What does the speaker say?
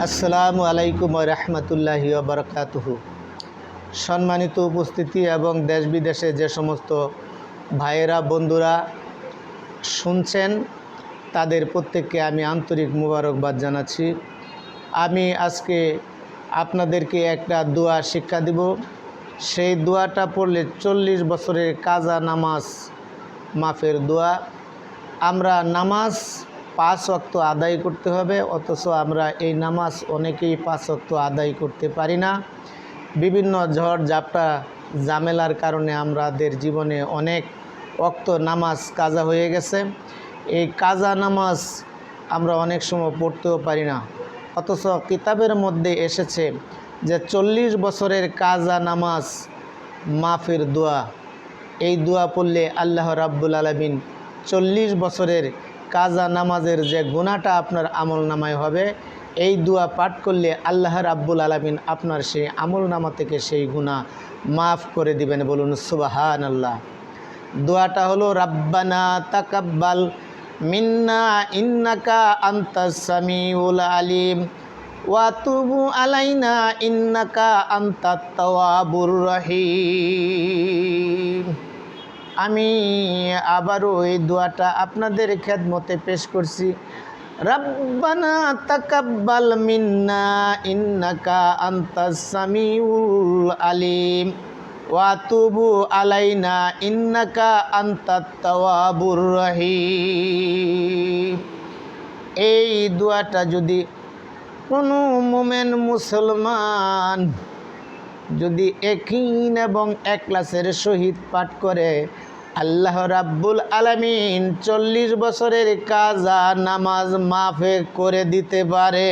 আসসালামু আলাইকুম ওয়া রাহমাতুল্লাহি ওয়া বারাকাতুহু। সম্মানিত উপস্থিতি এবং দেশ বিদেশে যে সমস্ত ভাইয়েরা বন্ধুরা শুনছেন তাদের প্রত্যেককে আমি আন্তরিক মোবারকবাদ জানাচ্ছি। আমি আজকে আপনাদেরকে একটা দোয়া শিক্ষা দিব। সেই দোয়াটা পড়লে 40 বছরের কাজা নামাজ মাফের দোয়া। আমরা নামাজ 5 ওয়াক্ত আদায় করতে হবে, অথচ আমরা এই নামাজ অনেকেই 5 ওয়াক্ত আদায় করতে পারি না। বিভিন্ন ঝড় ঝাপটা ঝামেলার কারণে আমাদের জীবনে অনেক ওয়াক্ত নামাজ কাজা হয়ে গেছে। এই কাজা নামাজ আমরা অনেক সময় পড়তেও পারি না, অথচ কিতাবের মধ্যে এসেছে যে 40 বছরের কাজা নামাজ মাফের দোয়া। এই দোয়া পড়লে আল্লাহ রাব্বুল আলামিন 40 বছরের কাজা নামাজের যে গুনাহটা আপনার আমল নামায় হবে, এই দোয়া পাঠ করলে আল্লাহ রাব্বুল আলামিন আপনার সেই আমল নামা থেকে সেই গুনাহ মাফ করে দিবেন। বলুন সুবহানাল্লাহ। দোয়াটা হলো রাব্বানা তাকাব্বাল মিন্না ইন্নাকা আনতাস সামিউল আলিম ওয়া তুবু আলাইনা ইন্নাকা আনতাত তাওয়াবুর রহিম। আমি আবারও এই দোয়াটা আপনাদের খেদমতে পেশ করছি। রাব্বানা তাকাব্বাল মিন্না ইন্নাকা আনতাস সামিউল আলিম ওয়া তুবু আলাইনা ইন্নাকা আনতাত তাওয়াবুর রহিম। এই দোয়াটা যদি কোনো মুমিন মুসলমান যদি একীন এবং ইখলাসের সহিত পাঠ করে, আল্লাহ রাব্বুল আলামিন 40 বছরের কাজা নামাজ মাফ করে দিতে পারে।